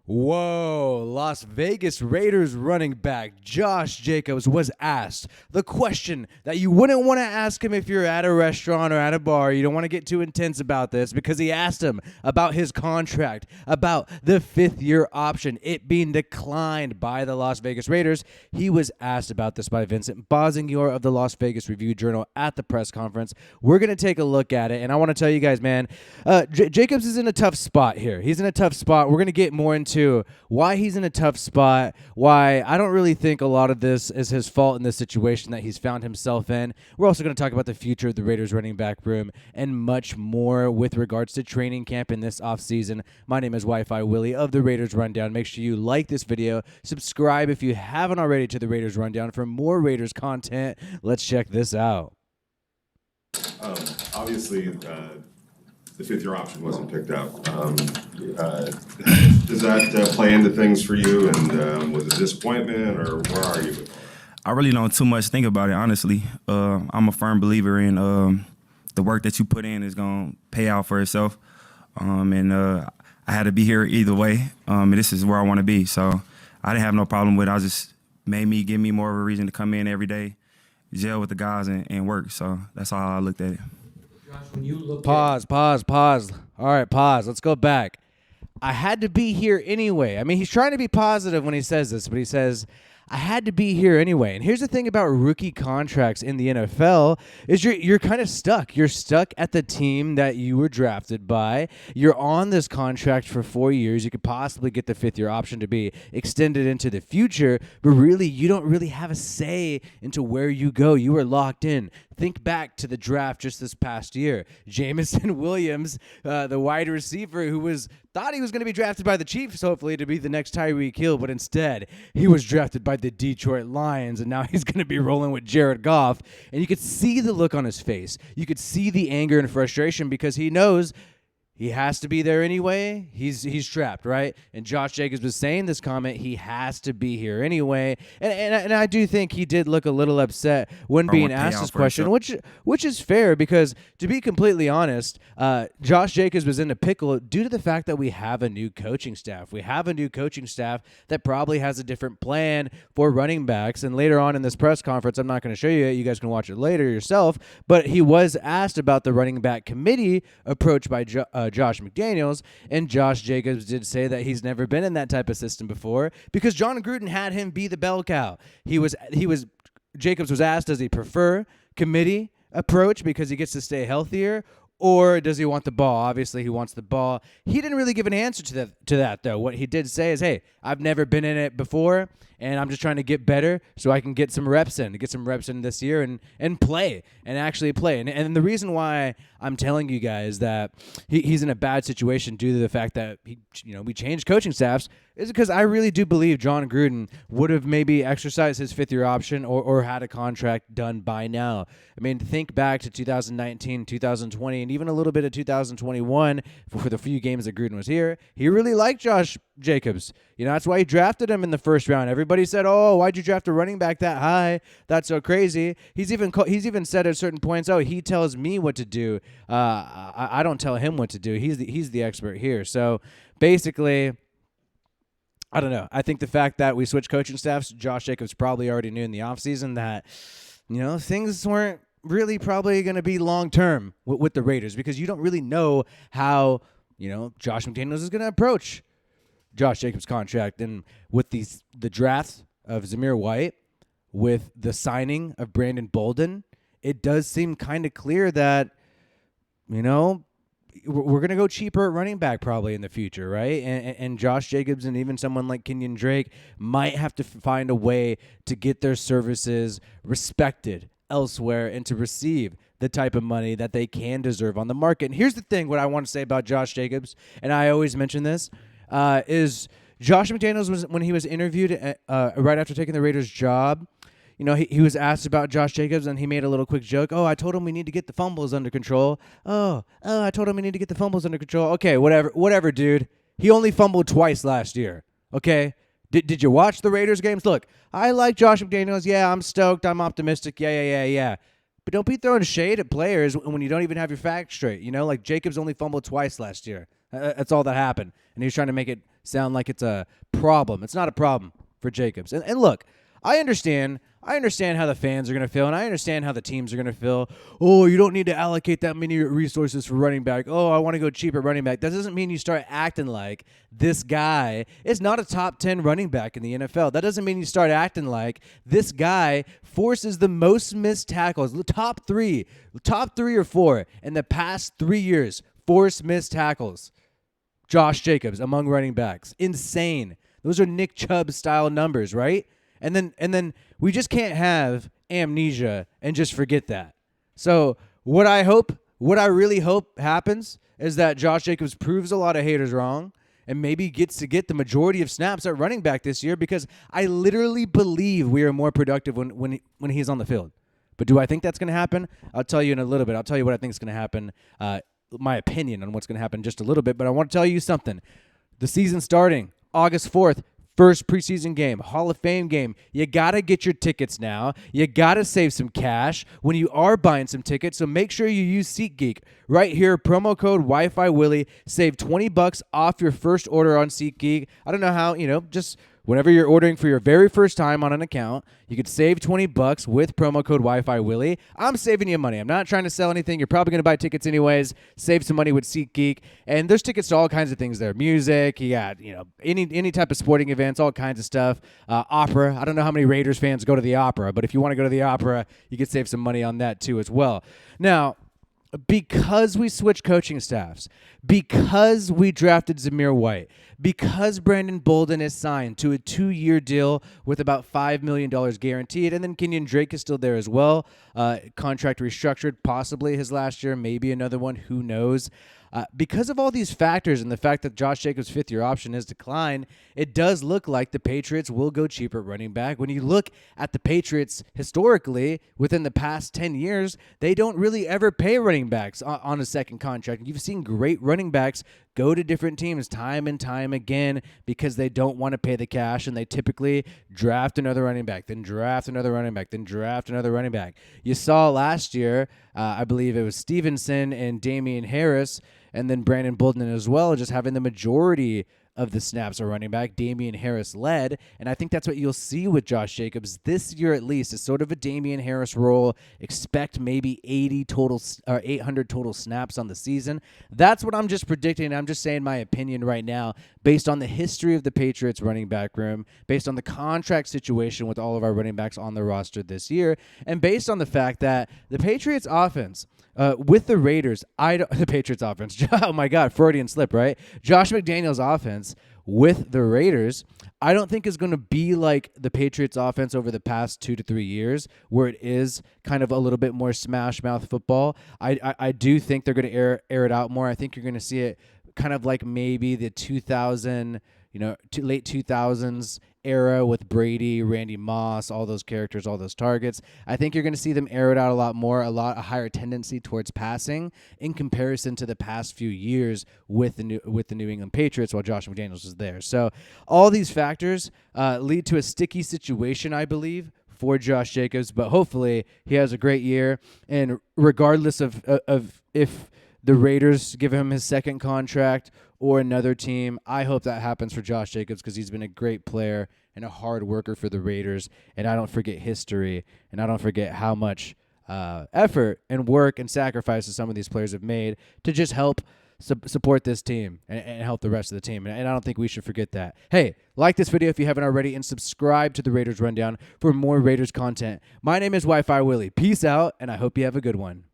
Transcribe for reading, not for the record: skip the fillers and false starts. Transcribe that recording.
Whoa, Las Vegas Raiders running back Josh Jacobs was asked the question that you wouldn't want to ask him if you're at a restaurant or at a bar. You don't want to get too intense about this because he asked him about his contract, about the fifth-year option, it being declined by the Las Vegas Raiders. He was asked about this by Vincent Bozinger of the Las Vegas Review-Journal at the press conference. We're going to take a look at it, and I want to tell you guys, man, Jacobs is in a tough spot here. He's in a tough spot. We're going to get more into why he's in a tough spot, why I don't really think a lot of this is his fault in this situation that he's found himself in. We're also going to talk about the future of the Raiders running back room and much more with regards to training camp in this offseason. My name is WiFiWillie of the Raiders Rundown. Make sure you like this video, subscribe if you haven't already to the Raiders Rundown for more Raiders content. Let's check this out. Obviously, the fifth-year option wasn't picked up. Does that play into things for you? And was it a disappointment, or where are you? I really don't too much think about it, honestly. I'm a firm believer in the work that you put in is going to pay out for itself. I had to be here either way. And this is where I want to be. So I didn't have no problem with it. I just give me more of a reason to come in every day, gel with the guys, and work. So that's how I looked at it. When you look Pause. All right, pause. Let's go back. I had to be here anyway. I mean, he's trying to be positive when he says this, but he says, I had to be here anyway. And here's the thing about rookie contracts in the NFL is you're kind of stuck. You're stuck at the team that you were drafted by. You're on this contract for 4 years. You could possibly get the fifth-year option to be extended into the future, but really, you don't really have a say into where you go. You are locked in. Think back to the draft just this past year. Jameson Williams, the wide receiver who thought he was going to be drafted by the Chiefs, hopefully, to be the next Tyreek Hill, but instead, he was drafted by the Detroit Lions, and now he's going to be rolling with Jared Goff. And you could see the look on his face. You could see the anger and frustration because he knows he has to be there anyway. He's trapped, right? And Josh Jacobs was saying this comment, he has to be here anyway. And I do think he did look a little upset when being asked this question, which is fair because, to be completely honest, Josh Jacobs was in a pickle due to the fact that we have a new coaching staff. We have a new coaching staff that probably has a different plan for running backs. And later on in this press conference, I'm not going to show you it. You guys can watch it later yourself. But he was asked about the running back committee approach by Josh McDaniels, and Josh Jacobs did say that he's never been in that type of system before because John Gruden had him be the bell cow. Jacobs was asked, does he prefer committee approach because he gets to stay healthier, or does he want the ball? Obviously, he wants the ball. He didn't really give an answer to that, though. What he did say is, hey, I've never been in it before, and I'm just trying to get better so I can get some reps in this year and actually play. And the reason why I'm telling you guys that he's in a bad situation due to the fact that we changed coaching staffs is because I really do believe John Gruden would have maybe exercised his fifth-year option or had a contract done by now. I mean, think back to 2019, 2020, and even a little bit of 2021 for the few games that Gruden was here. He really liked Josh Jacobs. That's why he drafted him in the first round. Everybody said, "Oh, why'd you draft a running back that high? That's so crazy." He's even said at certain points, "Oh, he tells me what to do. I don't tell him what to do. He's the expert here." So basically, I don't know. I think the fact that we switched coaching staffs, Josh Jacobs probably already knew in the offseason that things weren't really probably going to be long-term with the Raiders because you don't really know how Josh McDaniels is going to approach Josh Jacobs' contract. And with the draft of Zamir White, with the signing of Brandon Bolden, it does seem kind of clear that, we're going to go cheaper at running back probably in the future, right? And Josh Jacobs and even someone like Kenyon Drake might have to find a way to get their services respected elsewhere and to receive the type of money that they can deserve on the market. And here's the thing, what I want to say about Josh Jacobs, and I always mention this, is Josh McDaniels, when he was interviewed right after taking the Raiders job, he was asked about Josh Jacobs, and he made a little quick joke. "Oh, I told him we need to get the fumbles under control. I told him we need to get the fumbles under control." Okay, whatever, dude. He only fumbled twice last year, okay? Did you watch the Raiders games? Look, I like Josh McDaniels. Yeah, I'm stoked. I'm optimistic. Yeah. But don't be throwing shade at players when you don't even have your facts straight. Like Jacobs only fumbled twice last year. That's all that happened. And he's trying to make it sound like it's a problem. It's not a problem for Jacobs. And look, I understand how the fans are going to feel, and I understand how the teams are going to feel. Oh, you don't need to allocate that many resources for running back. Oh, I want to go cheap at running back. That doesn't mean you start acting like this guy is not a top 10 running back in the NFL. That doesn't mean you start acting like this guy forces the most missed tackles, top three or four in the past 3 years, forced missed tackles. Josh Jacobs among running backs. Insane. Those are Nick Chubb style numbers, right? And then we just can't have amnesia and just forget that. So what I really hope happens is that Josh Jacobs proves a lot of haters wrong and maybe gets to get the majority of snaps at running back this year, because I literally believe we are more productive when he's on the field. But do I think that's going to happen? I'll tell you in a little bit. I'll tell you what I think is going to happen, my opinion on what's going to happen in just a little bit. But I want to tell you something. The season starting August 4th. First preseason game, Hall of Fame game. You got to get your tickets now. You got to save some cash when you are buying some tickets. So make sure you use SeatGeek. Right here, promo code WiFiWillie. Save $20 off your first order on SeatGeek. I don't know how, just whenever you're ordering for your very first time on an account, you could save $20 with promo code WiFiWillie. I'm saving you money. I'm not trying to sell anything. You're probably going to buy tickets anyways. Save some money with SeatGeek. And there's tickets to all kinds of things there. Music, you got, any type of sporting events, all kinds of stuff. Opera. I don't know how many Raiders fans go to the opera, but if you want to go to the opera, you could save some money on that too as well. Now, because we switched coaching staffs, because we drafted Zamir White, because Brandon Bolden is signed to a 2-year deal with about $5 million guaranteed, and then Kenyon Drake is still there as well. Contract restructured, possibly his last year, maybe another one, who knows. Because of all these factors and the fact that Josh Jacobs' fifth-year option has declined, it does look like the Patriots will go cheaper at running back. When you look at the Patriots historically, within the past 10 years, they don't really ever pay running backs on a second contract. You've seen great running backs go to different teams time and time again because they don't want to pay the cash, and they typically draft another running back, then draft another running back, then draft another running back. You saw last year, I believe it was Stevenson and Damian Harris, and then Brandon Bolden as well, just having the majority of the snaps are running back. Damian Harris led, and I think that's what you'll see with Josh Jacobs this year at least. It's sort of a Damian Harris role. Expect maybe 800 total snaps on the season. That's what I'm just predicting. I'm just saying my opinion right now based on the history of the Patriots running back room, based on the contract situation with all of our running backs on the roster this year, and based on the fact that the Patriots offense with the Raiders, the Patriots offense, oh my God, Freudian slip, right? Josh McDaniels' offense with the Raiders, I don't think is going to be like the Patriots offense over the past 2 to 3 years, where it is kind of a little bit more smash mouth football. I do think they're going to air it out more. I think you're going to see it kind of like maybe the 2000, late 2000s era with Brady, Randy Moss, all those characters, all those targets. I think you're going to see them air it out a lot more, a higher tendency towards passing in comparison to the past few years with the New England Patriots while Josh McDaniels was there. So all these factors lead to a sticky situation, I believe, for Josh Jacobs, but hopefully he has a great year. And regardless of if the Raiders give him his second contract or another team, I hope that happens for Josh Jacobs because he's been a great player and a hard worker for the Raiders. And I don't forget history, and I don't forget how much effort and work and sacrifices some of these players have made to just help support this team and help the rest of the team. And I don't think we should forget that. Hey, like this video if you haven't already, and subscribe to the Raiders Rundown for more Raiders content. My name is WiFiWillie. Peace out, and I hope you have a good one.